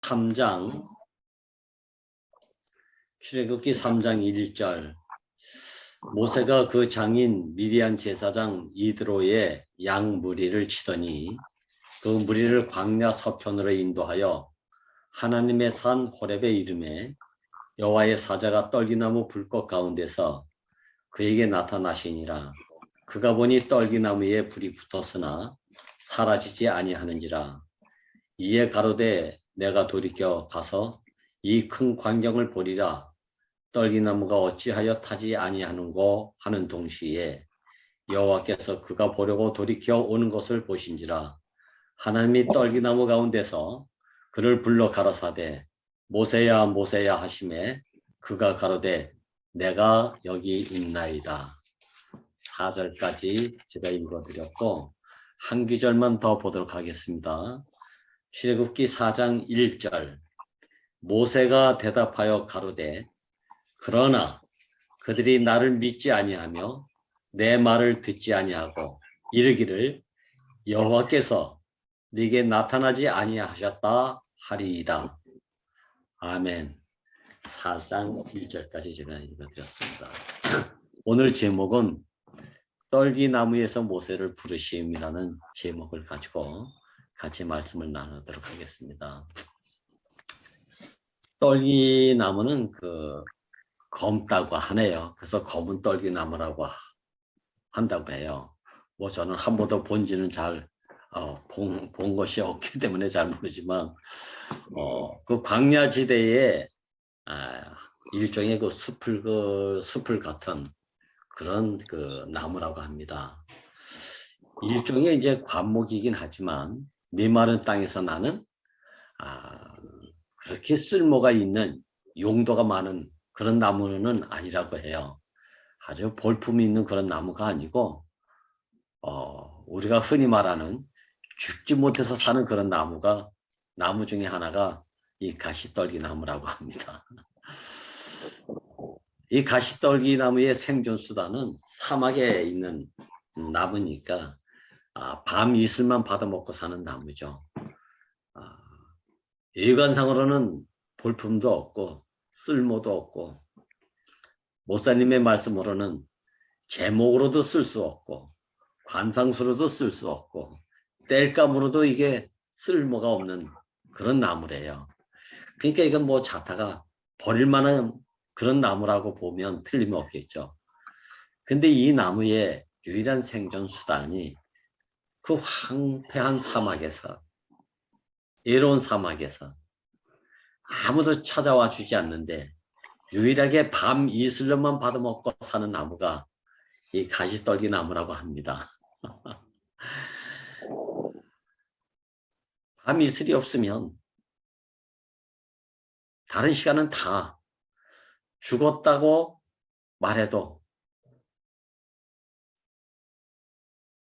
3장 출애굽기 3장 1절 모세가 그 장인 미디안 제사장 이드로의 양 무리를 치더니 그 무리를 광야 서편으로 인도하여 하나님의 산 호렙에 이르매 여호와의 사자가 떨기나무 불꽃 가운데서 그에게 나타나시니라. 그가 보니 떨기나무에 불이 붙었으나 사라지지 아니하는지라. 이에 가로되 내가 돌이켜 가서 이 큰 광경을 보리라. 떨기나무가 어찌하여 타지 아니하는고 하는 동시에 여호와께서 그가 보려고 돌이켜 오는 것을 보신지라. 하나님이 떨기나무 가운데서 그를 불러 가라사대 모세야 모세야 하시매 그가 가로되 내가 여기 있나이다. 4절까지 제가 읽어드렸고 한 구절만 더 보도록 하겠습니다. 출애굽기 4장 1절 모세가 대답하여 가로되 그러나 그들이 나를 믿지 아니하며 내 말을 듣지 아니하고 이르기를 여호와께서 네게 나타나지 아니하셨다 하리이다. 아멘. 4장 1절까지 제가 읽어드렸습니다. 오늘 제목은 떨기나무에서 모세를 부르심이라는 제목을 가지고 같이 말씀을 나누도록 하겠습니다. 떨기나무는 검다고 하네요. 그래서 검은 떨기나무라고 한다고 해요. 뭐 저는 한 번도 본지는 잘 본 것이 없기 때문에 잘 모르지만 그 광야지대에 일종의 숲을 같은 그런 나무라고 합니다. 일종의 이제 관목이긴 하지만 메마른 땅에서 나는 그렇게 쓸모가 있는 용도가 많은 그런 나무는 아니라고 해요. 아주 볼품이 있는 그런 나무가 아니고 우리가 흔히 말하는 죽지 못해서 사는 그런 나무 중에 하나가 이 가시떨기 나무라고 합니다. 이 가시떨기 나무의 생존 수단은 사막에 있는 나무니까 밤 이슬만 받아먹고 사는 나무죠. 외관상으로는 볼품도 없고 쓸모도 없고 목사님의 말씀으로는 제목으로도 쓸 수 없고 관상수로도 쓸 수 없고 땔감으로도 이게 쓸모가 없는 그런 나무래요. 그러니까 이건 뭐 자타가 버릴 만한 그런 나무라고 보면 틀림없겠죠. 근데 이 나무의 유일한 생존 수단이 그 황폐한 사막에서 외로운 사막에서 아무도 찾아와 주지 않는데 유일하게 밤 이슬로만 받아먹고 사는 나무가 이 가시떨기 나무라고 합니다. 밤 이슬이 없으면 다른 시간은 다 죽었다고 말해도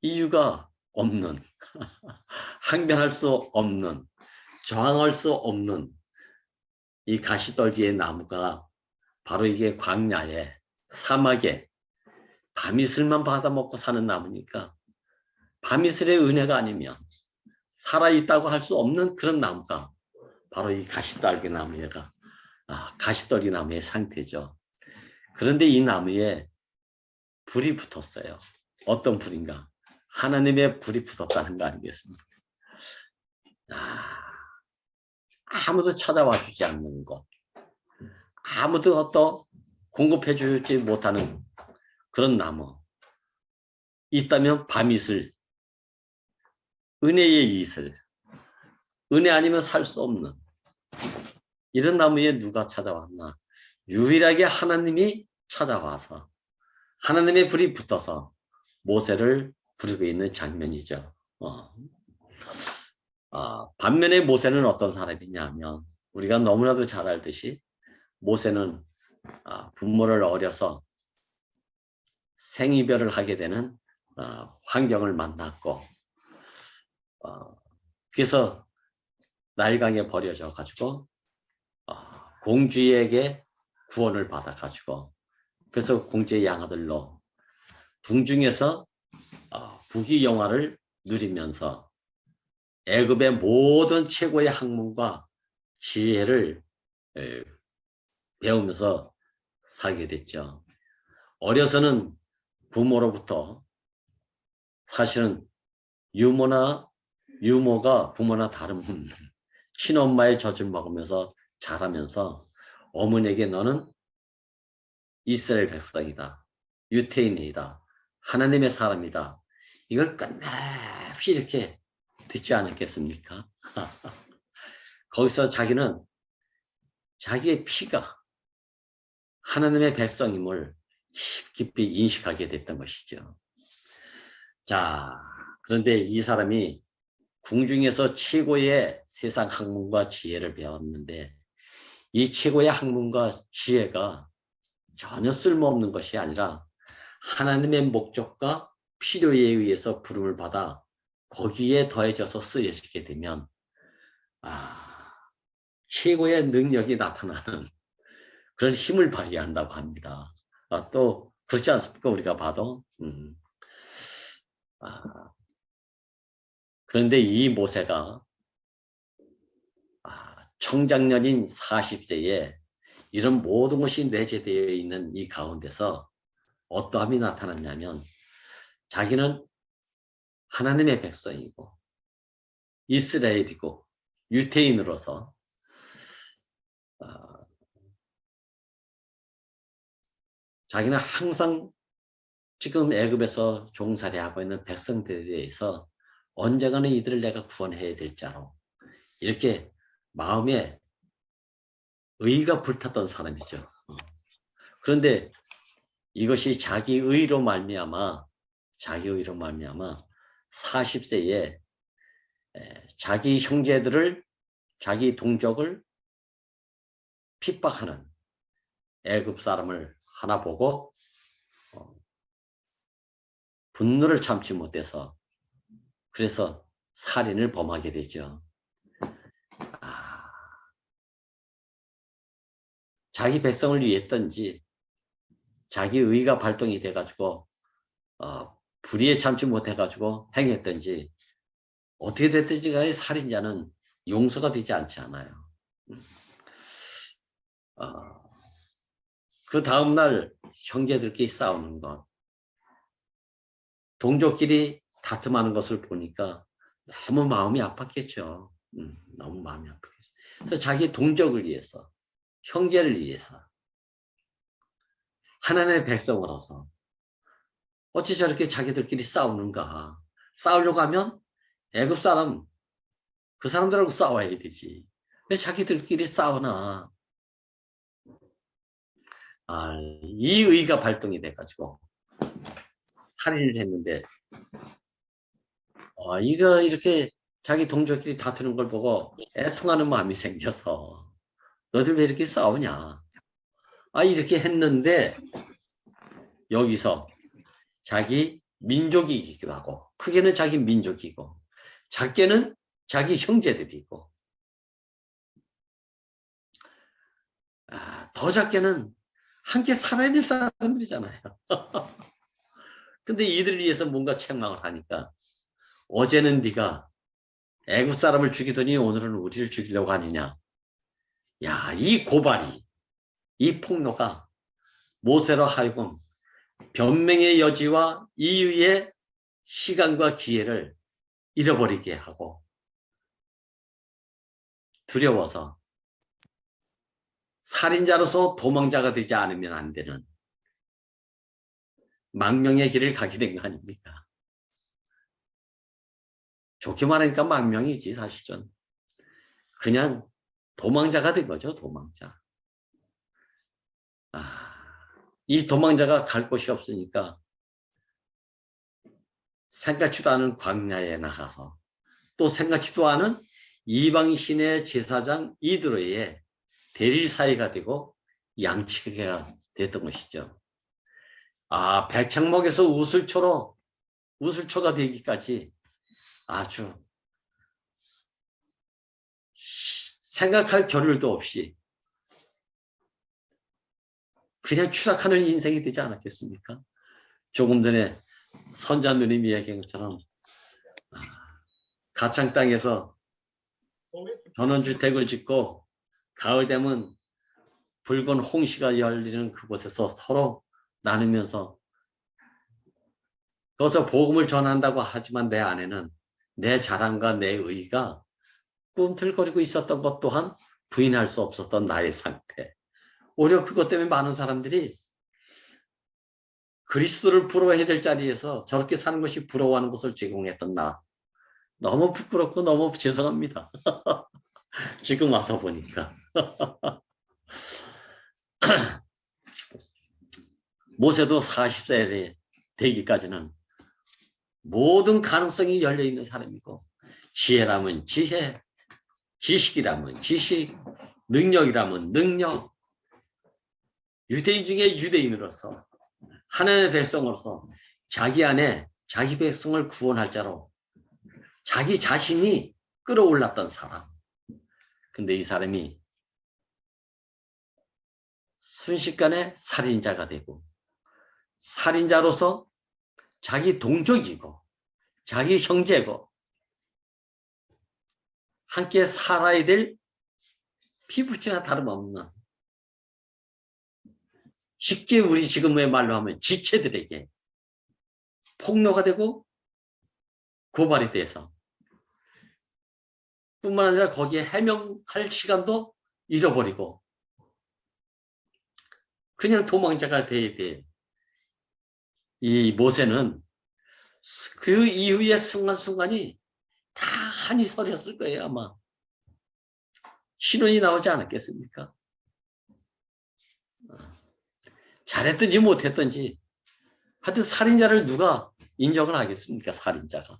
이유가 없는, 항변할 수 없는, 저항할 수 없는 이 가시떨기의 나무가 바로 이게 광야에 사막에 밤이슬만 받아먹고 사는 나무니까 밤이슬의 은혜가 아니면 살아있다고 할 수 없는 그런 나무가 바로 이 가시떨기 나무의 상태죠. 그런데 이 나무에 불이 붙었어요. 어떤 불인가? 하나님의 불이 붙었다는 거 아니겠습니까? 아무도 찾아와 주지 않는 것, 아무도 공급해 주지 못하는 그런 나무. 있다면 밤이슬, 은혜의 이슬, 은혜 아니면 살 수 없는 이런 나무에 누가 찾아왔나? 유일하게 하나님이 찾아와서 하나님의 불이 붙어서 모세를 부르고 있는 장면이죠. 반면에 모세는 어떤 사람이냐면 우리가 너무나도 잘 알듯이 모세는 부모를 어려서 생이별을 하게 되는 환경을 만났고 그래서 나일강에 버려져 가지고 공주에게 구원을 받아 가지고 그래서 공주의 양아들로 궁중에서 부귀영화를 누리면서 애굽의 모든 최고의 학문과 지혜를 배우면서 살게 됐죠. 어려서는 부모로부터 사실은 유모가 부모나 다름없는 친엄마의 젖을 먹으면서 자라면서 어머니에게 너는 이스라엘 백성이다. 유태인이다. 하나님의 사람이다. 이걸 끝없이 이렇게 듣지 않았겠습니까? 거기서 자기는 자기의 피가 하나님의 백성임을 깊이 인식하게 됐던 것이죠. 자, 그런데 이 사람이 궁중에서 최고의 세상 학문과 지혜를 배웠는데 이 최고의 학문과 지혜가 전혀 쓸모없는 것이 아니라 하나님의 목적과 필요에 의해서 부름을 받아 거기에 더해져서 쓰여지게 되면 최고의 능력이 나타나는 그런 힘을 발휘한다고 합니다. 또 그렇지 않습니까? 우리가 봐도 그런데 이 모세가 청장년인 40세에 이런 모든 것이 내재되어 있는 이 가운데서 어떠함이 나타났냐면 자기는 하나님의 백성이고 이스라엘이고 유태인으로서 자기는 항상 지금 애굽에서 종살이 하고 있는 백성들에 대해서 언젠가는 이들을 내가 구원해야 될 자로 이렇게 마음에 의가 불탔던 사람이죠. 그런데 이것이 자기 의로 말미암아 40세에 자기 형제들을 자기 동족을 핍박하는 애굽 사람을 하나 보고 분노를 참지 못해서 그래서 살인을 범하게 되죠. 자기 백성을 위했던지 자기 의가 발동이 돼가지고 불의에 참지 못해가지고 행했던지 어떻게 됐든지 간에 살인자는 용서가 되지 않지 않아요. 그 다음날 형제들끼리 싸우는 것, 동족끼리 다툼하는 것을 보니까 너무 마음이 아팠겠죠. 너무 마음이 아팠겠죠. 그래서 자기 동족을 위해서, 형제를 위해서, 하나님의 백성으로서 어찌 저렇게 자기들끼리 싸우는가. 싸우려고 하면 애굽 사람, 그 사람들하고 싸워야 되지. 왜 자기들끼리 싸우나. 이 의가 발동이 돼가지고 살인을 했는데 이거 이렇게 자기 동족끼리 다투는 걸 보고 애통하는 마음이 생겨서 너들 왜 이렇게 싸우냐. 이렇게 했는데 여기서 자기 민족이기도 하고 크게는 자기 민족이고 작게는 자기 형제들이고 더 작게는 함께 살아야 될 사람들이잖아요. 근데 이들을 위해서 뭔가 책망을 하니까 어제는 네가 애국 사람을 죽이더니 오늘은 우리를 죽이려고 하느냐. 야, 이 고발이, 이 폭로가 모세로 하여금 변명의 여지와 이유의 시간과 기회를 잃어버리게 하고 두려워서 살인자로서 도망자가 되지 않으면 안 되는 망명의 길을 가게 된 거 아닙니까? 좋게 말하니까 망명이지 사실은. 그냥 도망자가 된 거죠. 도망자. 이 도망자가 갈 곳이 없으니까 생각지도 않은 광야에 나가서 또 생각지도 않은 이방신의 제사장 이드로의 대릴사이가 되고 양치기가 됐던 것이죠. 백향목에서 우슬초가 되기까지 아주 생각할 겨를도 없이 그냥 추락하는 인생이 되지 않았겠습니까? 조금 전에 선자 누님이 얘기한 것처럼 가창 땅에서 전원주택을 짓고 가을 되면 붉은 홍시가 열리는 그곳에서 서로 나누면서 거기서 복음을 전한다고 하지만 내 안에는 내 자랑과 내 의의가 꿈틀거리고 있었던 것 또한 부인할 수 없었던 나의 상태. 오히려 그것 때문에 많은 사람들이 그리스도를 부러워해야 될 자리에서 저렇게 사는 것이 부러워하는 것을 제공했던 나. 너무 부끄럽고 너무 죄송합니다. 지금 와서 보니까. 모세도 40세 되기까지는 모든 가능성이 열려있는 사람이고 지혜라면 지혜, 지식이라면 지식, 능력이라면 능력, 유대인 중에 유대인으로서 하나님의 백성으로서 자기 안에 자기 백성을 구원할 자로 자기 자신이 끌어올랐던 사람. 근데 이 사람이 순식간에 살인자가 되고 살인자로서 자기 동족이고 자기 형제고 함께 살아야 될 피부치나 다름없는 쉽게 우리 지금의 말로 하면 지체들에게 폭로가 되고 고발이 돼서 뿐만 아니라 거기에 해명할 시간도 잃어버리고 그냥 도망자가 돼야 돼. 이 모세는 그 이후의 순간순간이 다 한이 서렸을 거예요. 아마 신원이 나오지 않았겠습니까? 잘했든지 못했든지 하여튼 살인자를 누가 인정을 하겠습니까? 살인자가.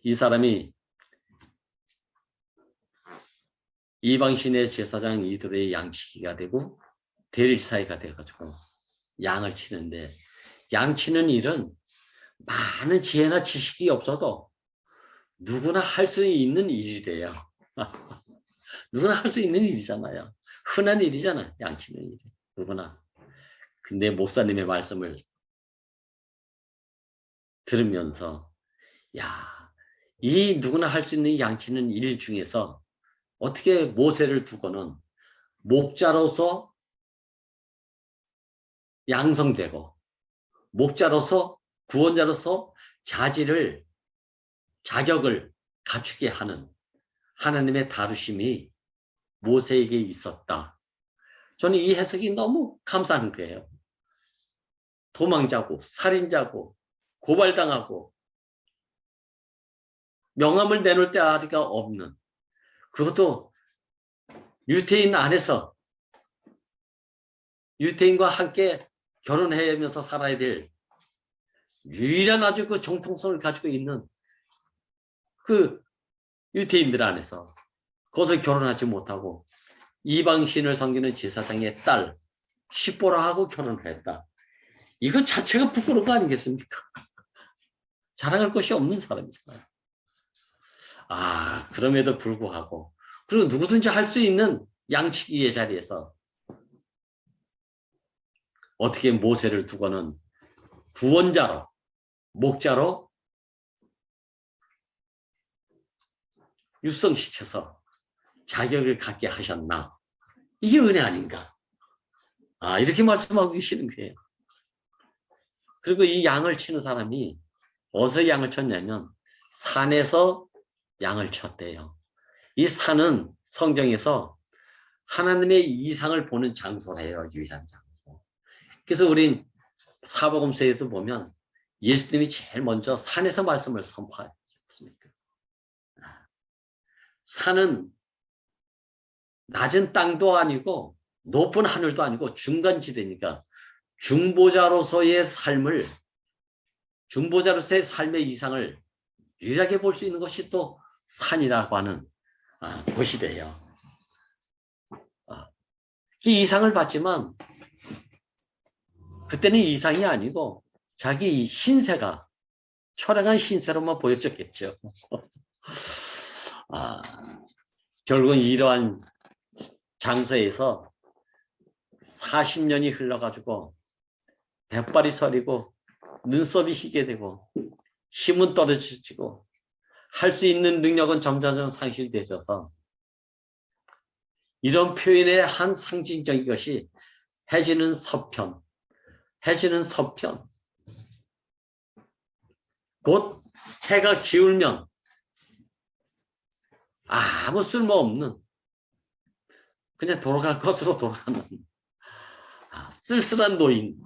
이 사람이 이방신의 제사장 이들의 양치기가 되고 대릴사이가 돼가지고 양을 치는데 양 치는 일은 많은 지혜나 지식이 없어도 누구나 할 수 있는 일이래요. 누구나 할 수 있는 일이잖아요. 흔한 일이잖아요. 양 치는 일이. 누구나. 근데 목사님의 말씀을 들으면서 야, 이 누구나 할 수 있는 양 치는 일 중에서 어떻게 모세를 두고는 목자로서 양성되고 목자로서 구원자로서 자격을 갖추게 하는 하나님의 다루심이 모세에게 있었다. 저는 이 해석이 너무 감사한 거예요. 도망자고 살인자고 고발당하고 명함을 내놓을 때가 없는 그것도 유태인 안에서 유태인과 함께 결혼하면서 살아야 될 유일한 아주 그 정통성을 가지고 있는 그 유태인들 안에서 거기서 결혼하지 못하고 이방신을 섬기는 제사장의 딸 시보라하고 결혼을 했다. 이거 자체가 부끄러운 거 아니겠습니까? 자랑할 것이 없는 사람이잖아요. 그럼에도 불구하고 그리고 누구든지 할 수 있는 양치기의 자리에서 어떻게 모세를 두고는 구원자로 목자로 육성시켜서 자격을 갖게 하셨나? 이게 은혜 아닌가? 이렇게 말씀하고 계시는 거예요. 그리고 이 양을 치는 사람이 어디서 양을 쳤냐면 산에서 양을 쳤대요. 이 산은 성경에서 하나님의 이상을 보는 장소래요. 유일한 장소. 그래서 우린 사복음서에도 보면 예수님이 제일 먼저 산에서 말씀을 선포하지 않습니까? 산은 낮은 땅도 아니고 높은 하늘도 아니고 중간지대니까 중보자로서의 삶의 이상을 유일하게 볼 수 있는 것이 또 산이라고 하는 곳이래요. 이 이상을 봤지만 그때는 이상이 아니고 자기 신세가 초라한 신세로만 보여졌겠죠. 결국은 이러한 장소에서 40년이 흘러가지고 백발이 서리고 눈썹이 희게 되고 힘은 떨어지고 할 수 있는 능력은 점점 상실되어서 이런 표현의 한 상징적인 것이 해지는 서편, 해지는 서편. 곧 해가 기울면 아무 쓸모없는 그냥 돌아갈 것으로 돌아가는 쓸쓸한 노인,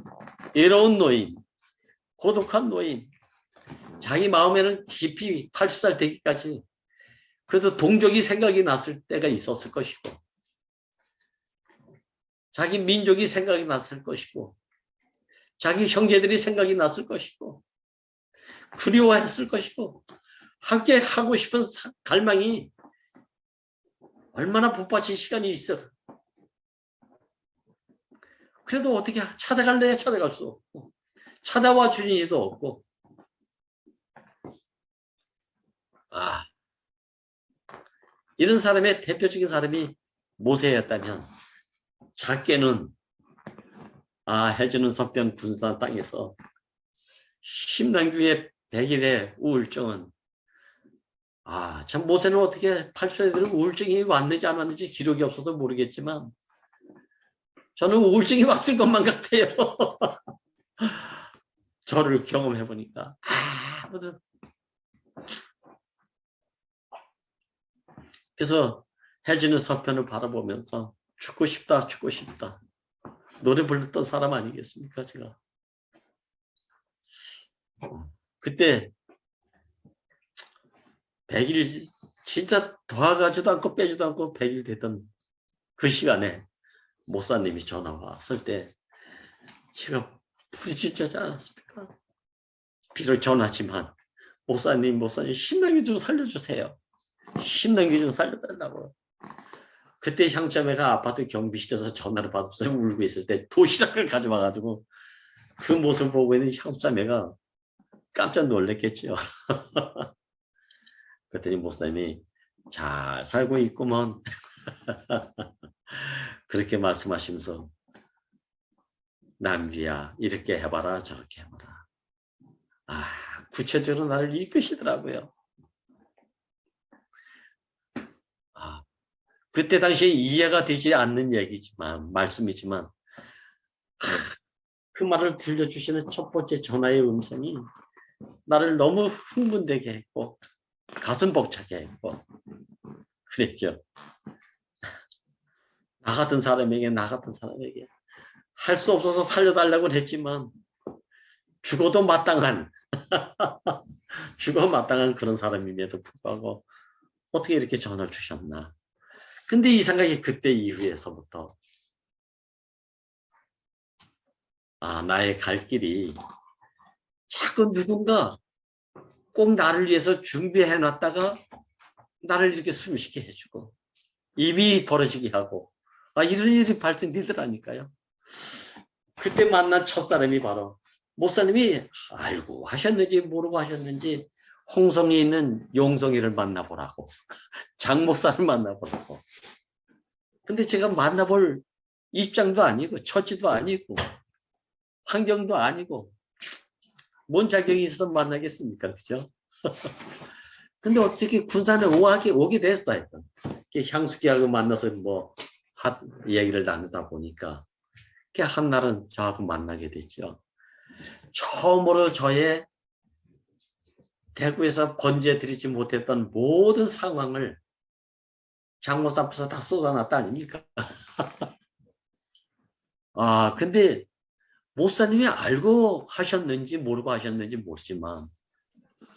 외로운 노인, 고독한 노인, 자기 마음에는 깊이 80살 되기까지 그래도 동족이 생각이 났을 때가 있었을 것이고 자기 민족이 생각이 났을 것이고 자기 형제들이 생각이 났을 것이고 그리워했을 것이고 함께 하고 싶은 갈망이 얼마나 북받친 시간이 있어. 그래도 어떻게 찾아갈래야 찾아갈 수 없고 찾아와 주니도 없고 이런 사람의 대표적인 사람이 모세였다면 작게는 해주는 서편 군산 땅에서 심당규의 100일의 우울증은 참 모세는 어떻게 80세들은 우울증이 왔는지 안 왔는지 기록이 없어서 모르겠지만 저는 우울증이 왔을 것만 같아요. 저를 경험해 보니까 아무도. 그래서 해지는 서편을 바라보면서 죽고 싶다 죽고 싶다 노래 불렀던 사람 아니겠습니까 제가. 그때 100일 진짜 더하지도 않고 빼지도 않고 100일 되던 그 시간에 목사님이 전화 왔을 때 제가 부딪히지 않았습니까? 비록 전화지만 목사님 심랑이 좀 살려주세요. 심랑이 좀 살려달라고. 그때 향자매가 아파트 경비실에서 전화를 받아서 울고 있을 때 도시락을 가져와가지고 그 모습을 보고 있는 향자매가 깜짝 놀랐겠죠. 그랬더니 목사님이 잘 살고 있구먼. 그렇게 말씀하시면서 남주야 이렇게 해봐라 저렇게 해봐라. 구체적으로 나를 이끄시더라고요. 그때 당시에 이해가 되지 않는 얘기지만 말씀이지만 그 말을 들려주시는 첫 번째 전화의 음성이 나를 너무 흥분되게 했고 가슴 벅차게 했고 그랬죠. 나 같은 사람에게 할 수 없어서 살려달라고 했지만 죽어도 마땅한 그런 사람임에도 불구하고 어떻게 이렇게 전화를 주셨나. 근데 이 생각이 그때 이후에서부터 나의 갈 길이 자꾸 누군가 꼭 나를 위해서 준비해 놨다가 나를 이렇게 숨쉬게 해주고 입이 벌어지게 하고 이런 일이 발생되더라니까요. 그때 만난 첫사람이 바로 목사님이 알고 하셨는지 모르고 하셨는지 홍성에 있는 용성이를 만나보라고 장 목사를 만나보라고. 근데 제가 만나볼 입장도 아니고 처지도 아니고 환경도 아니고 뭔 자격이 있어서 만나겠습니까? 그죠? 근데 어떻게 군산에 오게 됐어요. 향수기하고 만나서 얘기를 나누다 보니까 한날은 저하고 만나게 됐죠. 처음으로 저의 대구에서 번제드리지 못했던 모든 상황을 장모사 앞에서 다 쏟아놨다 아닙니까? 근데 목사님이 알고 하셨는지 모르고 하셨는지 모르지만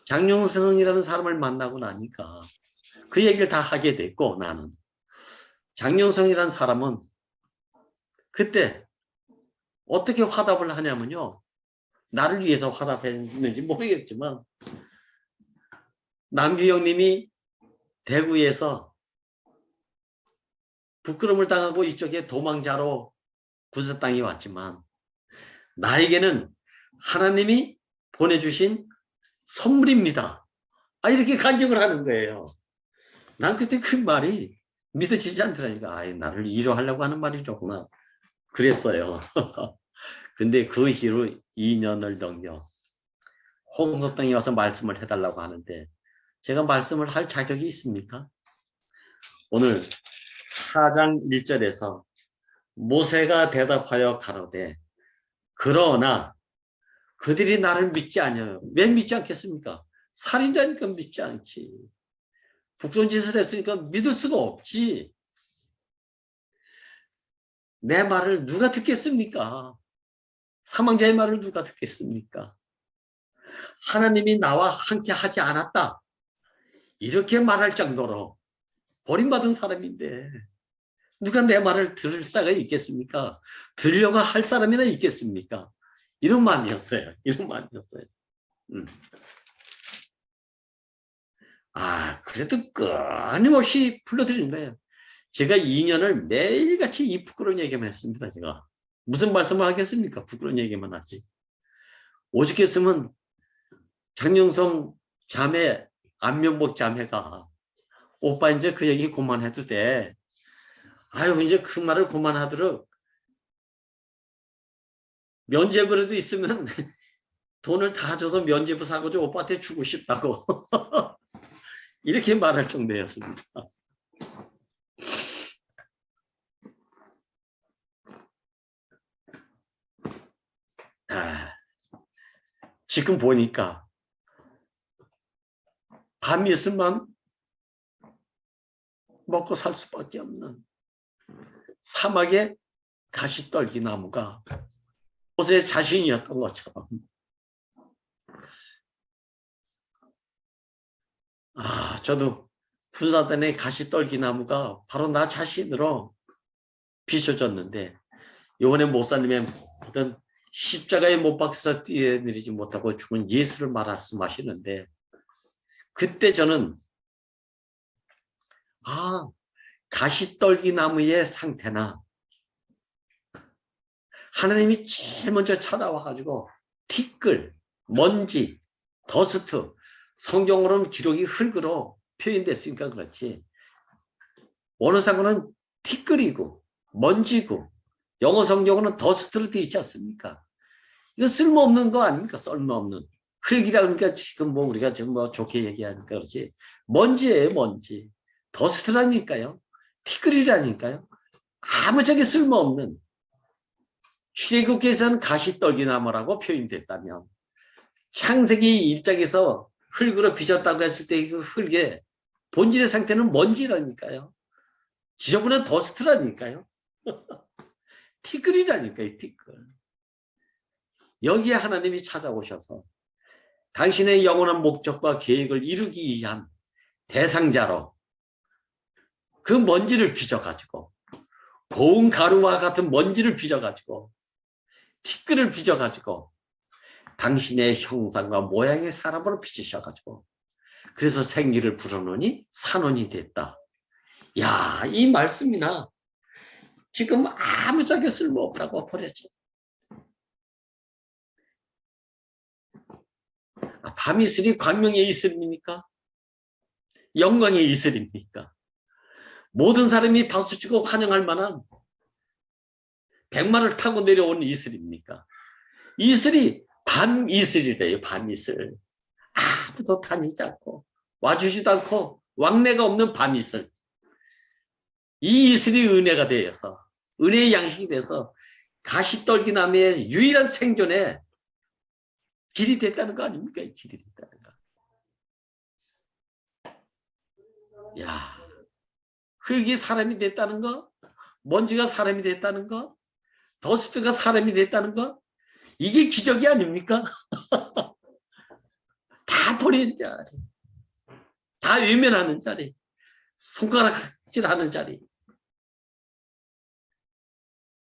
장용성이라는 사람을 만나고 나니까 그 얘기를 다 하게 됐고 나는 장용성이라는 사람은 그때 어떻게 화답을 하냐면요. 나를 위해서 화답했는지 모르겠지만 남규영님이 대구에서 부끄러움을 당하고 이쪽에 도망자로 군사 땅에 왔지만 나에게는 하나님이 보내주신 선물입니다. 이렇게 간증을 하는 거예요. 난 그때 그 말이 믿어지지 않더라니까. 나를 위로하려고 하는 말이죠구나. 그랬어요. 근데 그 이후로 2년을 넘겨 홍서 땅에 와서 말씀을 해달라고 하는데 제가 말씀을 할 자격이 있습니까? 오늘 4장 1절에서 모세가 대답하여 가로되 그러나 그들이 나를 믿지 않아요. 왜 믿지 않겠습니까? 살인자니까 믿지 않지. 북송짓을 했으니까 믿을 수가 없지. 내 말을 누가 듣겠습니까? 사망자의 말을 누가 듣겠습니까? 하나님이 나와 함께 하지 않았다. 이렇게 말할 정도로 버림받은 사람인데 누가 내 말을 들을 사가 있겠습니까? 들으려고 할 사람이나 있겠습니까? 이런 말이었어요. 이런 말이었어요. 그래도 끊임없이 불러드리는 거예요. 제가 2년을 매일같이 이 부끄러운 얘기만 했습니다. 제가 무슨 말씀을 하겠습니까? 부끄러운 얘기만 하지. 오직 했으면 장영선 자매, 안면복 자매가 오빠 이제 그 얘기 그만해도 돼. 아유 이제 그 말을 그만하도록 면죄부라도 있으면 돈을 다 줘서 면죄부 사고도 오빠한테 주고 싶다고 이렇게 말할 정도였습니다. 지금 보니까 밤이슬만 먹고 살 수밖에 없는 사막의 가시떨기 나무가 모세의 자신이었던 것처럼 저도 군사단의 가시떨기 나무가 바로 나 자신으로 비춰졌는데 이번에 목사님의 어떤 십자가에 못 박혀서 뛰어내리지 못하고 죽은 예수를 말씀하시는데 그때 저는 가시떨기 나무의 상태나 하나님이 제일 먼저 찾아와가지고 티끌, 먼지, 더스트 성경으로는 기록이 흙으로 표현됐으니까 그렇지 원어상으로는 티끌이고 먼지고 영어 성경으로는 더스트로 되어 있지 않습니까? 이거 쓸모없는 거 아닙니까? 쓸모없는 흙이라 그러니까 지금 뭐 우리가 좀 뭐 좋게 얘기하니까 그렇지 먼지예요 먼지 더스트라니까요 티끌이라니까요 아무짝에 쓸모없는 출애굽기에서는 가시떨기나무라고 표현됐다면 창세기 1장에서 흙으로 빚었다고 했을 때 그 흙의 본질의 상태는 먼지라니까요 지저분한 더스트라니까요 티끌이라니까요 티끌 여기에 하나님이 찾아오셔서 당신의 영원한 목적과 계획을 이루기 위한 대상자로 그 먼지를 빚어가지고 고운 가루와 같은 먼지를 빚어가지고 티끌을 빚어가지고 당신의 형상과 모양의 사람으로 빚으셔가지고 그래서 생기를 불어넣으니 산원이 됐다. 야, 이 말씀이나 지금 아무짝에 쓸모없다고 버렸지. 밤이슬이 광명의 이슬입니까? 영광의 이슬입니까? 모든 사람이 박수치고 환영할 만한 백마를 타고 내려온 이슬입니까? 이슬이 밤이슬이래요. 밤이슬. 아무도 다니지 않고 와주지도 않고 왕래가 없는 밤이슬. 이 이슬이 은혜가 되어서 은혜의 양식이 돼서 가시떨기나무의 유일한 생존의 길이 됐다는 거 아닙니까? 길이 됐다는 거. 야, 흙이 사람이 됐다는 거, 먼지가 사람이 됐다는 거, 더스트가 사람이 됐다는 거, 이게 기적이 아닙니까? 다 버린 자리, 다 외면하는 자리, 손가락질하는 자리.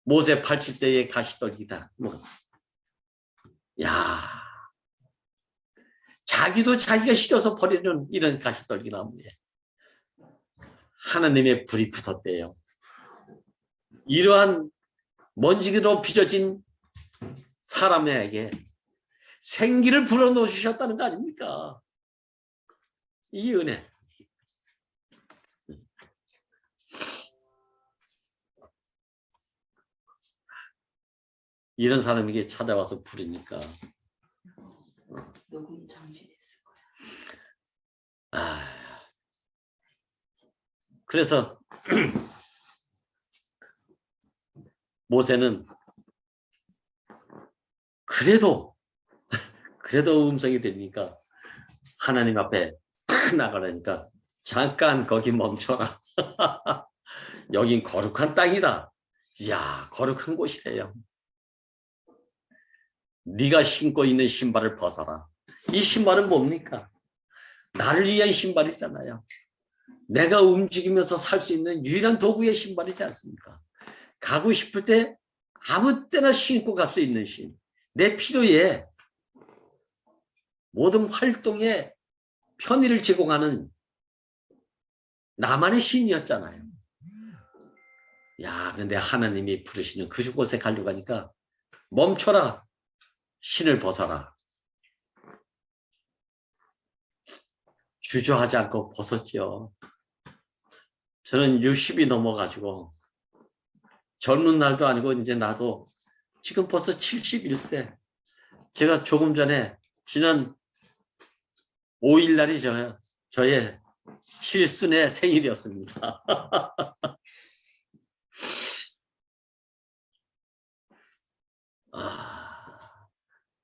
모세 80세의 가시떨기다. 야, 자기도 자기가 싫어서 버리는 이런 가시떨기 나무에 하나님의 불이 붙었대요. 이러한 먼지로 빚어진 사람에게 생기를 불어넣어 주셨다는 거 아닙니까? 이 은혜. 이런 사람에게 찾아와서 부르니까 녹음 장치됐을 거야. 그래서 모세는 그래도 음성이 들리니까 하나님 앞에 탁 나가라니까 잠깐 거기 멈춰라. 여긴 거룩한 땅이다. 이야, 거룩한 곳이래요. 네가 신고 있는 신발을 벗어라. 이 신발은 뭡니까? 나를 위한 신발이잖아요. 내가 움직이면서 살 수 있는 유일한 도구의 신발이지 않습니까? 가고 싶을 때 아무 때나 신고 갈 수 있는 신. 내 필요에 모든 활동에 편의를 제공하는 나만의 신이었잖아요. 야, 근데 하나님이 부르시는 그곳에 가려고 하니까 멈춰라. 신을 벗어라. 주저하지 않고 벗었죠. 저는 60이 넘어가지고 젊은 날도 아니고 이제 나도 지금 벌써 71세. 제가 조금 전에 지난 5일 날이 저의 칠순의 생일이었습니다.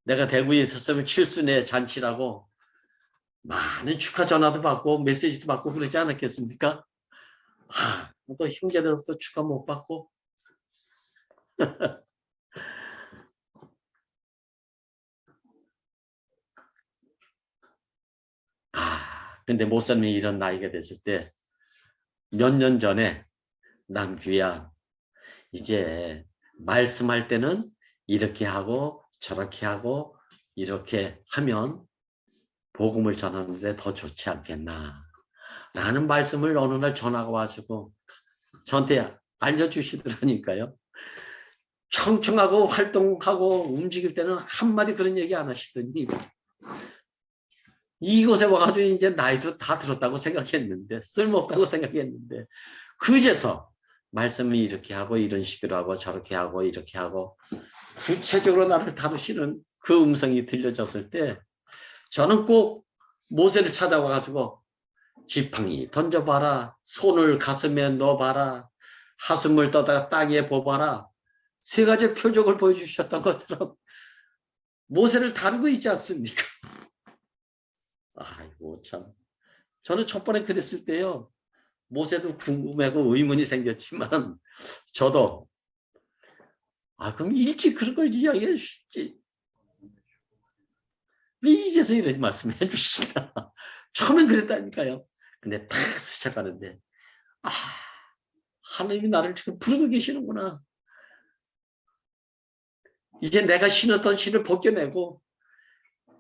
내가 대구에 있었으면 칠순의 잔치라고 많은 축하 전화도 받고 메시지도 받고 그러지 않았겠습니까? 또 형제들부터 축하 못 받고. 근데 목사님이 이런 나이가 됐을 때 몇 년 전에 남규야, 이제 말씀할 때는 이렇게 하고 저렇게 하고 이렇게 하면 복음을 전하는데 더 좋지 않겠나 라는 말씀을 어느 날 전화가 와가지고 저한테 알려주시더라니까요. 청청하고 활동하고 움직일 때는 한마디 그런 얘기 안 하시더니 이곳에 와가지고 이제 나이도 다 들었다고 생각했는데, 쓸모없다고 생각했는데, 그제서 말씀이 이렇게 하고 이런 식으로 하고 저렇게 하고 이렇게 하고 구체적으로 나를 다루시는 그 음성이 들려졌을 때 저는 꼭 모세를 찾아와가지고 지팡이 던져봐라, 손을 가슴에 넣어봐라, 하숨을 떠다가 땅에 뽑아라, 세 가지 표적을 보여주셨던 것처럼 모세를 다루고 있지 않습니까? 아이고 참, 저는 첫 번에 그랬을 때요, 모세도 궁금하고 의문이 생겼지만 저도 그럼 일찍 그런 걸 이야기해 주시지, 왜 이제서 이런 말씀을 해 주시나. 처음엔 그랬다니까요. 근데 탁 시작하는데 하나님이 나를 지금 부르고 계시는구나. 이제 내가 신었던 신을 벗겨내고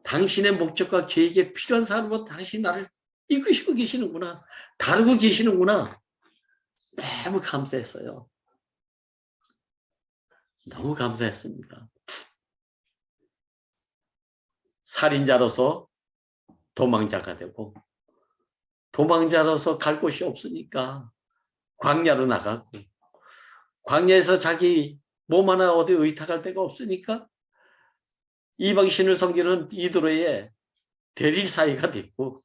당신의 목적과 계획에 필요한 사람으로 당신이 나를 이끄시고 계시는구나, 다루고 계시는구나. 너무 감사했어요. 너무 감사했습니다. 살인자로서 도망자가 되고, 도망자로서 갈 곳이 없으니까 광야로 나가고, 광야에서 자기 몸 하나 어디 의탁할 데가 없으니까 이방신을 섬기는 이도로의 대릴사이가 됐고,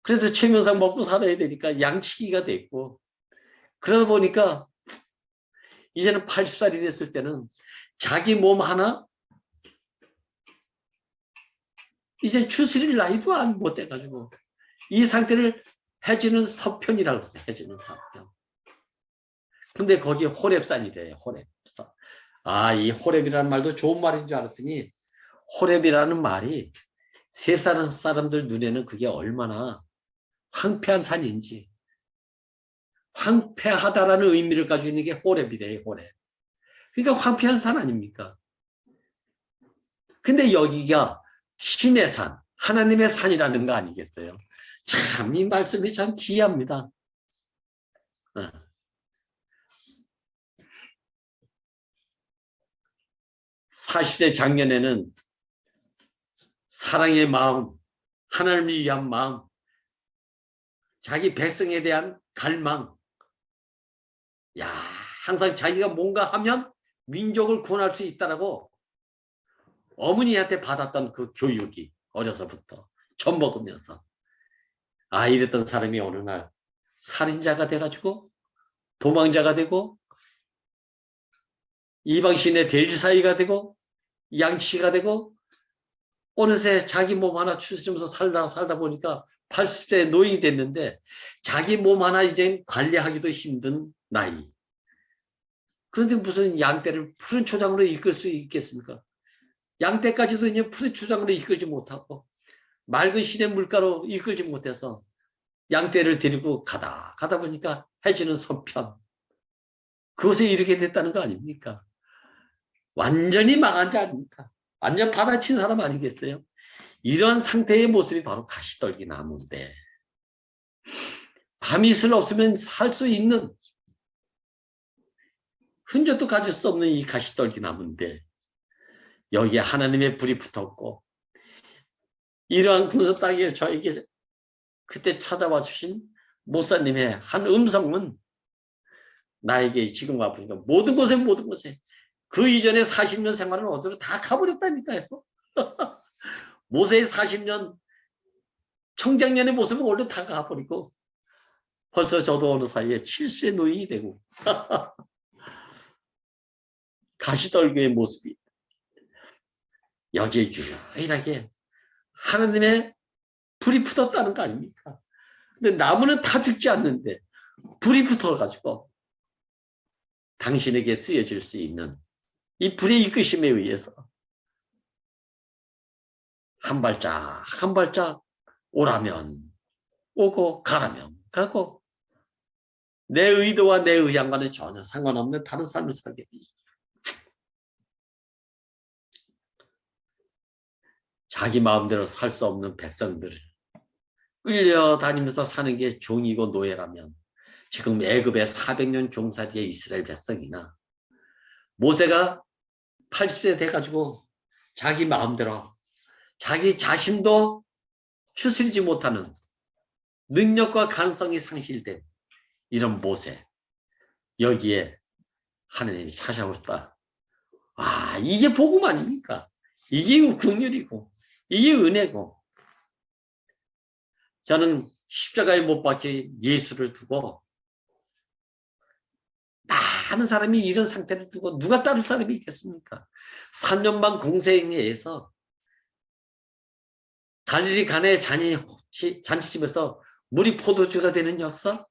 그래도 체면상 먹고 살아야 되니까 양치기가 됐고, 그러다 보니까 이제는 80살이 됐을 때는 자기 몸 하나 이제 추스릴 나이도 못 돼가지고 이 상태를 해지는 서편이라고 했어요. 해지는 서편. 근데 거기 호렙산이래요. 호렙산. 이 호렙이라는 말도 좋은 말인 줄 알았더니 호렙이라는 말이 세상 사람들 눈에는 그게 얼마나 황폐한 산인지, 황폐하다라는 의미를 가지고 있는 게 호렙이래요. 호렙. 그러니까 황폐한 산 아닙니까? 근데 여기가 신의 산, 하나님의 산이라는 거 아니겠어요? 참 이 말씀이 참 귀합니다. 40세 작년에는 사랑의 마음, 하나님을 위한 마음, 자기 백성에 대한 갈망, 항상 자기가 뭔가 하면 민족을 구원할 수 있다라고 어머니한테 받았던 그 교육이 어려서부터 젖 먹으면서 이랬던 사람이 어느 날 살인자가 돼가지고 도망자가 되고 이방신의 대리사이가 되고 양치가 되고 어느새 자기 몸 하나 추스리면서 살다 보니까 80대 노인이 됐는데 자기 몸 하나 이제 관리하기도 힘든 나이. 그런데 무슨 양떼를 푸른 초장으로 이끌 수 있겠습니까? 양떼까지도 이제 푸른 초장으로 이끌지 못하고 맑은 시냇 물가로 이끌지 못해서 양떼를 데리고 가다 보니까 해지는 서편. 그것에 이르게 됐다는 거 아닙니까? 완전히 망한 자 아닙니까? 완전 받아친 사람 아니겠어요? 이런 상태의 모습이 바로 가시떨기 나무인데 밤이슬 없으면 살 수 있는 흔적도 가질 수 없는 이 가시떨기 나무인데 여기에 하나님의 불이 붙었고 이러한 군소 땅에 저에게 그때 찾아와 주신 목사님의 한 음성은 나에게 지금 와보니까 모든 곳에 그 이전에 40년 생활은 어디로 다 가버렸다니까요. 모세의 40년 청장년의 모습은 원래 다 가버리고 벌써 저도 어느 사이에 70세 노인이 되고 가시떨기의 모습이 여기에 유일하게 하나님의 불이 붙었다는 거 아닙니까? 근데 나무는 다 죽지 않는데 불이 붙어가지고 당신에게 쓰여질 수 있는 이 불의 이끄심에 의해서 한 발짝 한 발짝 오라면 오고 가라면 가고 내 의도와 내 의향과는 전혀 상관없는 다른 삶을 살게 돼. 자기 마음대로 살 수 없는 백성들을 끌려다니면서 사는 게 종이고 노예라면 지금 애굽의 400년 종살이의 이스라엘 백성이나 모세가 80세 돼가지고 자기 마음대로 자기 자신도 추스리지 못하는 능력과 가능성이 상실된 이런 모세 여기에 하느님이 찾아오셨다. 이게 복음 아닙니까? 이게 긍휼이고 이게 은혜고 저는 십자가에 못 박힌 예수를 두고 많은 사람이 이런 상태를 두고 누가 따를 사람이 있겠습니까? 3년 반 공생애에서 갈릴리 가나의 잔치집에서 물이 포도주가 되는 역사,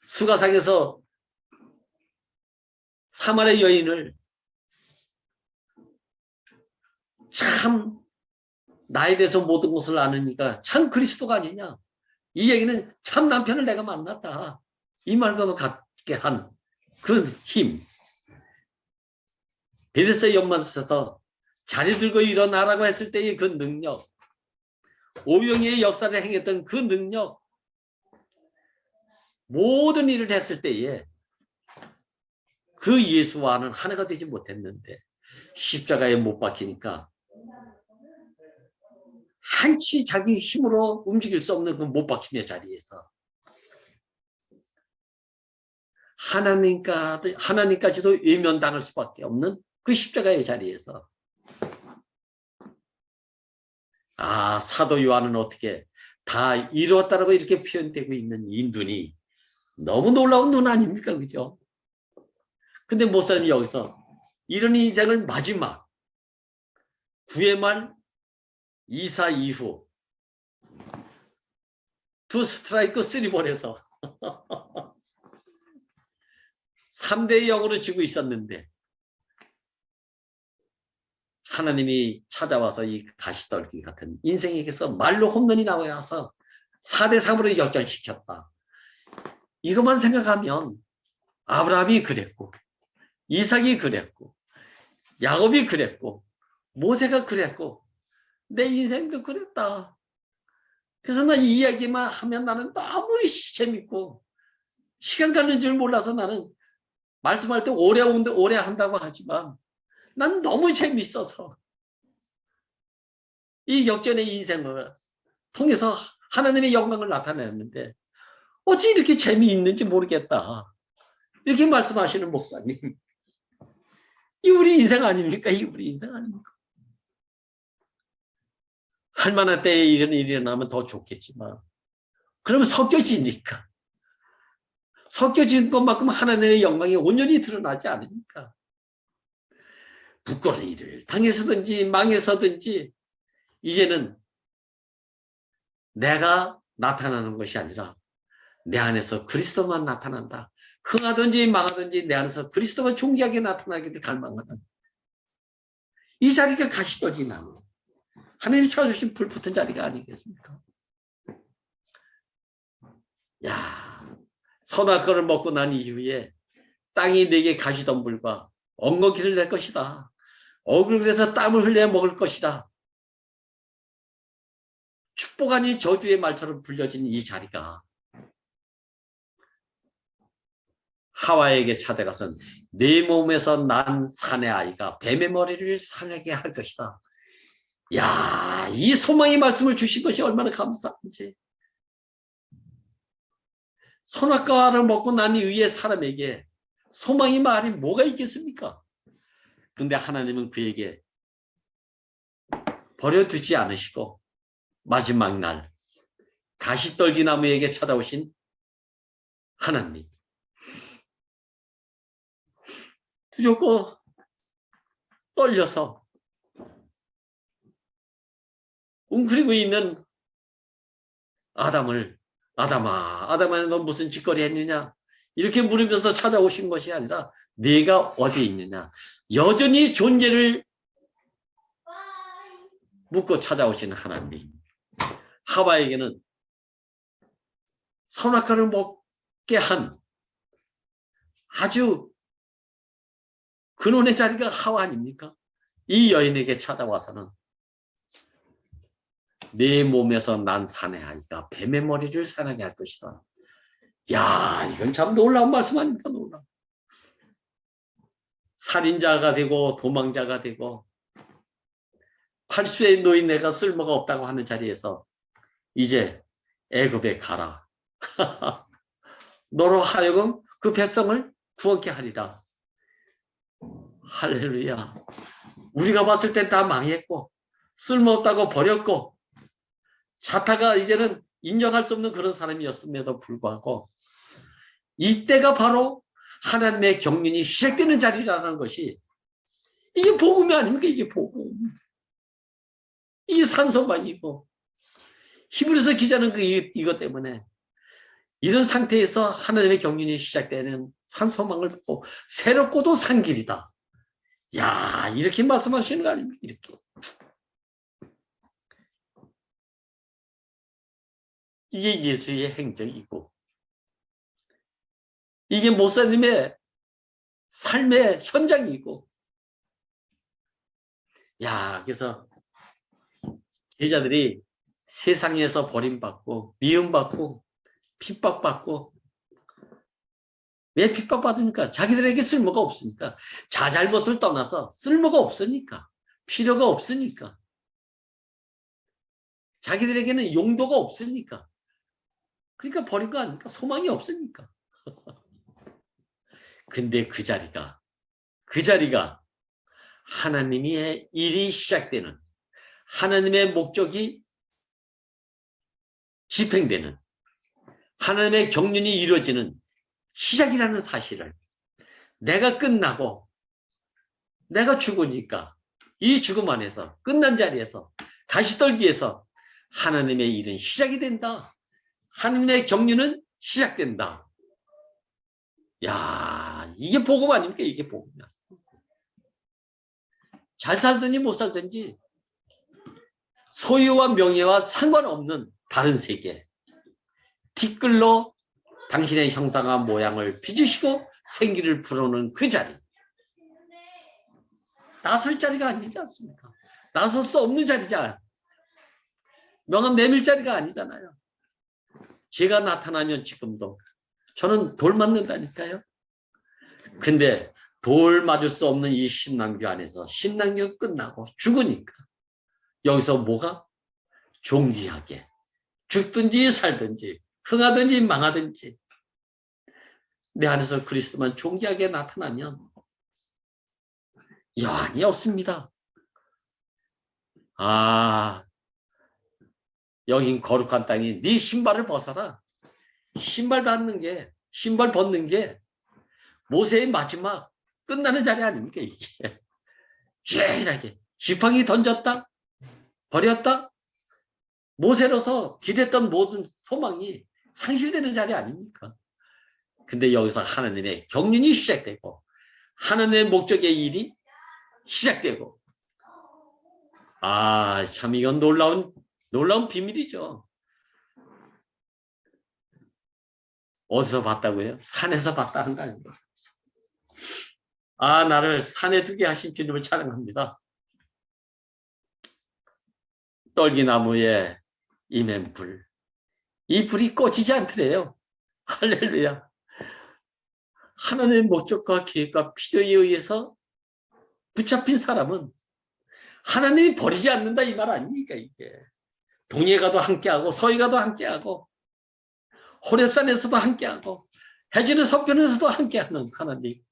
수가상에서 사마리아 여인을 참 나에 대해서 모든 것을 아느니까 참 그리스도가 아니냐. 이 얘기는 참 남편을 내가 만났다. 이 말과도 같게 한 그 힘. 베데스다 연못에서 자리 들고 일어나라고 했을 때의 그 능력. 오병이의 역사를 행했던 그 능력. 모든 일을 했을 때에 그 예수와는 하나가 되지 못했는데 십자가에 못 박히니까 한치 자기 힘으로 움직일 수 없는 그 못 박힘의 자리에서 하나님까지도 외면당할 수밖에 없는 그 십자가의 자리에서 사도 요한은 어떻게 다 이루었다라고 이렇게 표현되고 있는 이 눈이 너무 놀라운 눈 아닙니까? 그죠? 근데 목사님이 여기서 이런 인생을 마지막 9회 말 이사 이후 2 스트라이크 3볼에서 3대 0으로 지고 있었는데 하나님이 찾아와서 이 가시떨기 같은 인생에게서 말로 홈런이 나와서 4대 3으로 역전시켰다. 이것만 생각하면 아브라함이 그랬고 이삭이 그랬고 야곱이 그랬고 모세가 그랬고 내 인생도 그랬다. 그래서 나 이 이야기만 하면 나는 너무 재밌고 시간 가는 줄 몰라서 나는 말씀할 때 오래 한다고 하지만 난 너무 재밌어서 이 역전의 인생을 통해서 하나님의 영광을 나타내는데 어찌 이렇게 재미있는지 모르겠다. 이렇게 말씀하시는 목사님. 이 우리 인생 아닙니까? 이 우리 인생 아닙니까? 할 만한 때에 이런 일이 일어나면 더 좋겠지만 그러면 섞여지니까. 섞여진 것만큼 하나님의 영광이 온전히 드러나지 않으니까. 부끄러운 일을 당해서든지 망해서든지 이제는 내가 나타나는 것이 아니라 내 안에서 그리스도만 나타난다. 흥하든지 망하든지 내 안에서 그리스도만 존귀하게 나타나기를 갈망하는 이 자리가 가시떨기 나무. 하나님이 찾아주신 불붙은 자리가 아니겠습니까? 야, 선악과를 먹고 난 이후에 땅이 내게 가시덤불과 엉겅퀴를 낼 것이다. 억울해서 땀을 흘려 먹을 것이다. 축복 아닌 저주의 말처럼 불려진 이 자리가 하와에게 찾아가선 내 몸에서 난 사내 아이가 뱀의 머리를 상하게 할 것이다. 야, 이 소망의 말씀을 주신 것이 얼마나 감사한지. 선악과를 먹고 난 이후에 사람에게 소망의 말이 뭐가 있겠습니까? 근데 하나님은 그에게 버려두지 않으시고 마지막 날 가시떨기 나무에게 찾아오신 하나님. 두렵고 떨려서 웅크리고 있는 아담아 너 무슨 짓거리 했느냐? 이렇게 물으면서 찾아오신 것이 아니라 네가 어디 있느냐? 여전히 존재를 묻고 찾아오시는 하나님. 하와에게는 선악과를 먹게 한 아주 근원의 자리가 하와 아닙니까? 이 여인에게 찾아와서는 내 몸에서 난 사내 아이가 뱀의 머리를 상하게 할 것이다. 야, 이건 참 놀라운 말씀 아닙니까? 놀라. 살인자가 되고 도망자가 되고 80세의 노인네가 쓸모가 없다고 하는 자리에서 이제 애굽에 가라. 너로 하여금 그 백성을 구원케 하리라. 할렐루야. 우리가 봤을 땐 다 망했고 쓸모없다고 버렸고 자타가 이제는 인정할 수 없는 그런 사람이었음에도 불구하고 이때가 바로 하나님의 경륜이 시작되는 자리라는 것이 이게 복음이 아닙니까? 이게 복음. 이게 산소망이고 히브리서 기자는 이것 때문에 이런 상태에서 하나님의 경륜이 시작되는 산소망을 받고 새롭고도 산 길이다. 야, 이렇게 말씀하시는 거 아닙니까? 이렇게. 이게 예수의 행적이고 이게 목사님의 삶의 현장이고 야, 그래서 제자들이 세상에서 버림받고 미움받고 핍박받고 왜 핍박받습니까? 자기들에게 쓸모가 없으니까. 자잘못을 떠나서 쓸모가 없으니까. 필요가 없으니까. 자기들에게는 용도가 없으니까. 그러니까 버린 거 아닙니까? 소망이 없으니까. 근데 그 자리가 하나님의 일이 시작되는 하나님의 목적이 집행되는 하나님의 경륜이 이루어지는 시작이라는 사실을 내가 끝나고 내가 죽으니까 이 죽음 안에서 끝난 자리에서 가시떨기에서 하나님의 일은 시작이 된다. 하나님의 경륜은 시작된다. 야, 이게 복음 아닙니까? 이게 복음이야. 잘 살든지 못 살든지 소유와 명예와 상관없는 다른 세계. 티끌로 당신의 형상과 모양을 빚으시고 생기를 불어오는 그 자리. 나설 자리가 아니지 않습니까? 나설 수 없는 자리잖아요. 명함 내밀 자리가 아니잖아요. 제가 나타나면 지금도 저는 돌 맞는다니까요. 근데 돌 맞을 수 없는 이 신랑교 안에서 신랑교 끝나고 죽으니까 여기서 뭐가? 존귀하게 죽든지 살든지 흥하든지 망하든지 내 안에서 그리스도만 존귀하게 나타나면 여한이 없습니다. 아, 여긴 거룩한 땅이 네 신발을 벗어라. 신발 벗는 게 모세의 마지막 끝나는 자리 아닙니까, 이게. 유일하게 지팡이 던졌다, 버렸다, 모세로서 기댔던 모든 소망이 상실되는 자리 아닙니까? 근데 여기서 하나님의 경륜이 시작되고 하나님의 목적의 일이 시작되고, 아, 참 이건 놀라운 비밀이죠. 어디서 봤다고요? 산에서 봤다는 거 아닙니까? 아, 나를 산에 두게 하신 주님을 찬양합니다. 떨기나무에 임한 불, 이 불이 꺼지지 않더래요. 할렐루야. 하나님의 목적과 계획과 필요에 의해서 붙잡힌 사람은 하나님이 버리지 않는다, 이 말 아닙니까, 이게. 동해 가도 함께하고 서해 가도 함께하고 호렙산에서도 함께하고 해지는 서편에서도 함께하는 하나님.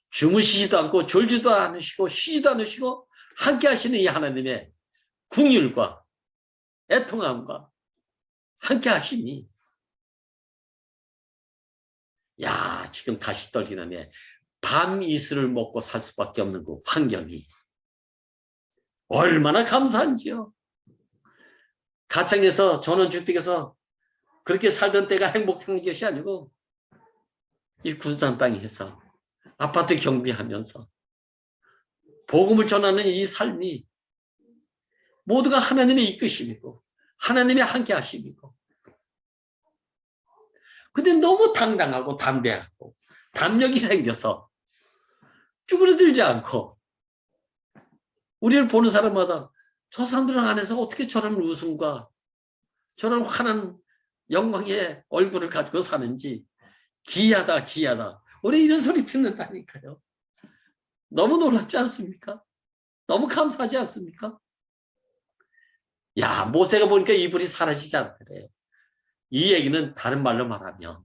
주무시지도 않고 졸지도 않으시고 쉬지도 않으시고 함께하시는 이 하나님의 긍휼과 애통함과 함께하심이, 야, 지금 다시 떨기나에 밤 이슬을 먹고 살 수밖에 없는 그 환경이 얼마나 감사한지요. 가창에서 전원주택에서 그렇게 살던 때가 행복한 것이 아니고 이 군산 땅에서 아파트 경비하면서 복음을 전하는 이 삶이 모두가 하나님의 이끄심이고 하나님의 함께 하심이고, 근데 너무 당당하고 담대하고 담력이 생겨서 쭈그러들지 않고 우리를 보는 사람마다 저 사람들 안에서 어떻게 저런 웃음과 저런 환한 영광의 얼굴을 가지고 사는지, 기이하다 기이하다, 우리 이런 소리 듣는다니까요. 너무 놀랍지 않습니까? 너무 감사하지 않습니까? 야, 모세가 보니까 이 불이 사라지지 않더래요. 이 얘기는 다른 말로 말하면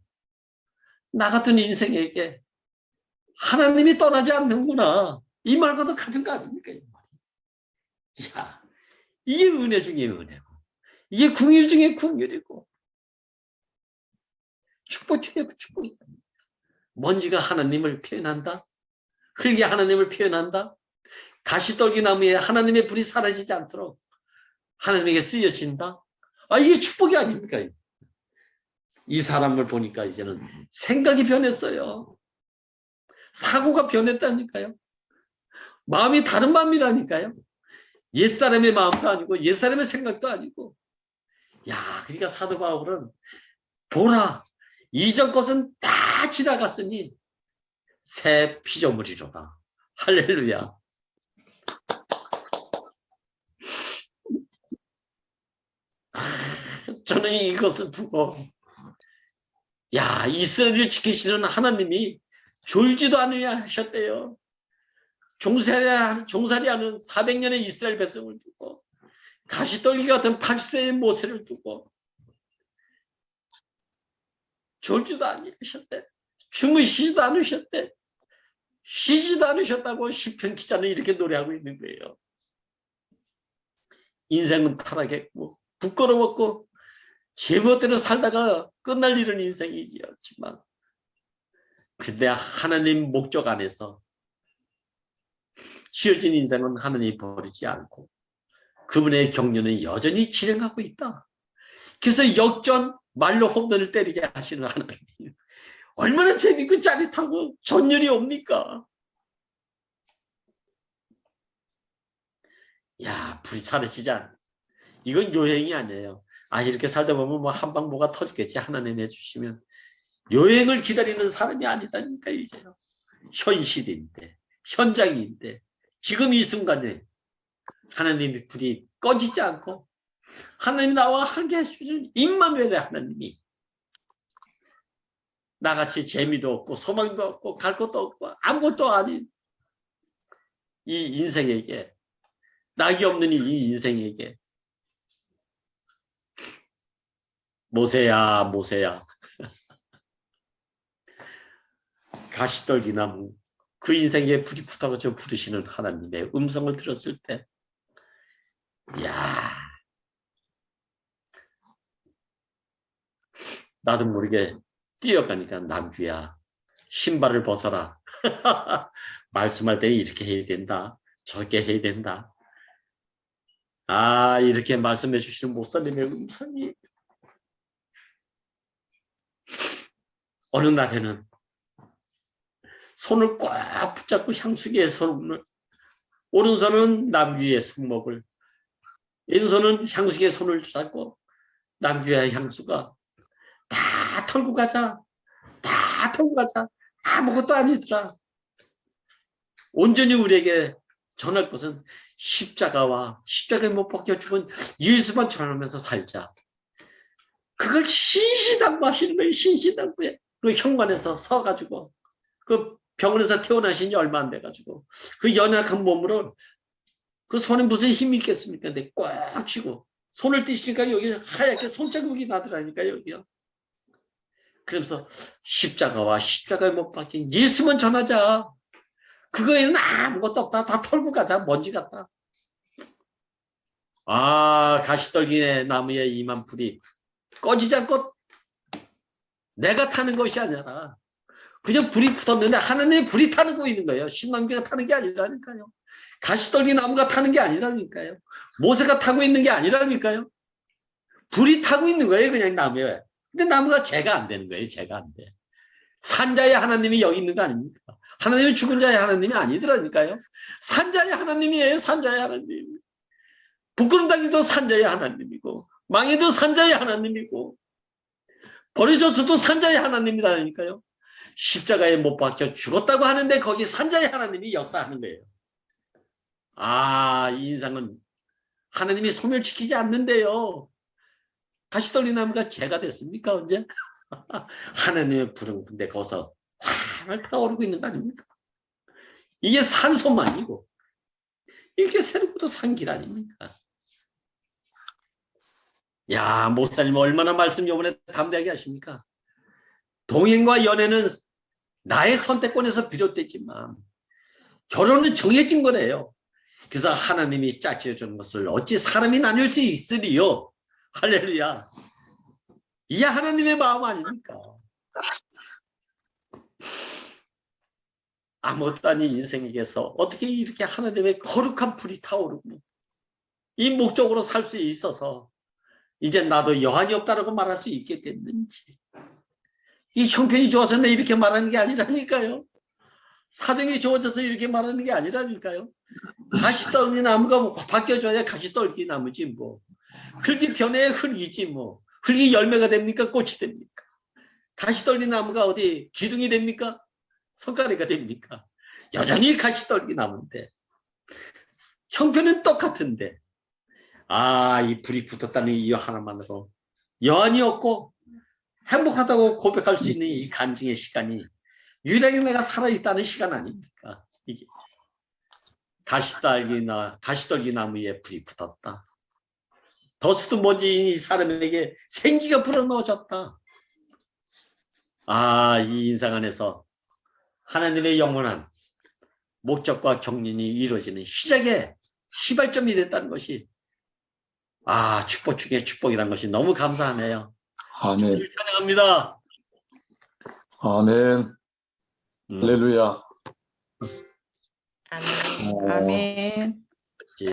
나 같은 인생에게 하나님이 떠나지 않는구나, 이 말과도 같은 거 아닙니까? 이 말이. 야, 이게 은혜 중에 은혜고 이게 긍휼 중에 긍휼이고 축복 중에 축복이다. 먼지가 하나님을 표현한다, 흙이 하나님을 표현한다, 가시떨기 나무에 하나님의 불이 사라지지 않도록 하나님에게 쓰여진다. 아, 이게 축복이 아닙니까? 이 사람을 보니까 이제는 생각이 변했어요. 사고가 변했다니까요. 마음이 다른 마음이라니까요. 옛사람의 마음도 아니고 옛사람의 생각도 아니고. 야, 그러니까 사도 바울은 보라, 이전 것은 다 지나갔으니 새 피조물이로다. 할렐루야. 저는 이것을 보고, 야, 이스라엘을 지키시는 하나님이 졸지도 않으냐 하셨대요. 종살이하는 400년의 이스라엘 백성을 두고 가시떨기 같은 80세의 모세를 두고 졸지도 않으셨대. 주무시지도 않으셨대. 쉬지도 않으셨다고 시편 기자는 이렇게 노래하고 있는 거예요. 인생은 타락했고 부끄러웠고 제멋대로 살다가 끝날 일은 인생이지만, 근데 하나님 목적 안에서 지어진 인생은 하나님이 버리지 않고 그분의 경륜은 여전히 진행하고 있다. 그래서 역전 말로 홈런을 때리게 하시는 하나님, 얼마나 재밌고 짜릿하고 전율이 옵니까? 야, 불이 사라지지 않아. 이건 요행이 아니에요. 아, 이렇게 살다 보면 뭐 한 방 뭐가 터지겠지, 하나님 해주시면. 요행을 기다리는 사람이 아니라니까, 이제요. 현실인데, 현장인데, 지금 이 순간에 하나님의 불이 꺼지지 않고 하나님이 나와 함께 해주시는 임마누엘의 하나님이 나같이 재미도 없고 소망도 없고 갈 것도 없고 아무것도 아닌 이 인생에게, 낙이 없는 이 인생에게, 모세야 모세야, 가시떨기나무 그 인생에 불이 붙어서 부르시는 하나님의 음성을 들었을 때, 이야, 나도 모르게 뛰어가니까 남주야, 신발을 벗어라. 말씀할 때 이렇게 해야 된다. 저렇게 해야 된다. 아, 이렇게 말씀해 주시는 목사님의 음성이 어느 날에는 손을 꽉 붙잡고 향수기의 손을, 오른손은 남주의 손목을, 왼손은 향수기의 손을 잡고 남주의 향수가 다 털고 가자. 다 털고 가자. 아무것도 아니더라. 온전히 우리에게 전할 것은 십자가와 십자가에 못 박혀 죽은 예수만 전하면서 살자. 그걸 신신당부 하시는 거예요. 신신당부에. 그 현관에서 서가지고 그 병원에서 태어나신 지 얼마 안 돼가지고 그 연약한 몸으로 그 손에 무슨 힘이 있겠습니까? 근데 꽉 쥐고 손을 띄시니까 여기 하얗게 손자국이 나더라니까 여기요. 그러면서 십자가와 십자가에 못 박힌 예수만 전하자. 그거에는 아무것도 없다. 다 털고 가자. 먼지 같다. 아, 가시떨기 나무에 임한 불이 꺼지지 않고 내가 타는 것이 아니라 그냥 불이 붙었는데 하나님의 불이 타는 거 있는 거예요. 신랑기가 타는 게 아니라니까요. 가시떨기 나무가 타는 게 아니라니까요. 모세가 타고 있는 게 아니라니까요. 불이 타고 있는 거예요. 그냥 나무에. 근데 나무가 죄가 안 되는 거예요. 죄가 안 돼. 산자의 하나님이 여기 있는 거 아닙니까? 하나님은 죽은 자의 하나님이 아니더라니까요. 산자의 하나님이에요. 산자의 하나님. 부끄럼당해도 산자의 하나님이고 망해도 산자의 하나님이고 버려졌어도 산자의 하나님이라니까요. 십자가에 못 박혀 죽었다고 하는데 거기 산자의 하나님이 역사하는 거예요. 아, 이 인상은 하나님이 소멸시키지 않는데요. 가시떨기 나무가 죄가 됐습니까? 언제? 하나님의 불은 근데 거기서 활활 타오르고 있는 거 아닙니까? 이게 산소만이고 이렇게 새롭고도 산 길 아닙니까? 야, 목사님 얼마나 말씀 이번에 담대하게 하십니까? 동행과 연애는 나의 선택권에서 비롯되지만 결혼은 정해진 거래요. 그래서 하나님이 짜여준 것을 어찌 사람이 나눌 수 있으리요? 할렐루야. 이게 하나님의 마음 아닙니까? 아무것도 아닌 인생에게서 어떻게 이렇게 하나님의 거룩한 불이 타오르고 이 목적으로 살 수 있어서 이제 나도 여한이 없다라고 말할 수 있게 됐는지. 이 형편이 좋아서 내 이렇게 말하는 게 아니라니까요. 사정이 좋아져서 이렇게 말하는 게 아니라니까요. 가시떨기 나무가 바뀌어줘야 가시떨기 나무지 뭐. 흙이 변해야 흙이지 뭐. 흙이 열매가 됩니까? 꽃이 됩니까? 가시떨기 나무가 어디 기둥이 됩니까? 석가래가 됩니까? 여전히 가시떨기 나무인데 형편은 똑같은데 아, 이 불이 붙었다는 이유 하나만으로 여한이 없고 행복하다고 고백할 수 있는 이 간증의 시간이 유일하게 내가 살아있다는 시간 아닙니까? 이게 가시떨기 나무에 불이 붙었다. 더스트 먼지 이 사람에게 생기가 불어넣어졌다. 아, 이 인생 안에서 하나님의 영원한 목적과 경륜이 이루어지는 시작의 시발점이 됐다는 것이 아, 축복 중에 축복이라는 것이 너무 감사하네요. 아멘. 찬양합니다. 아멘. 할렐루야. 아멘. 아멘.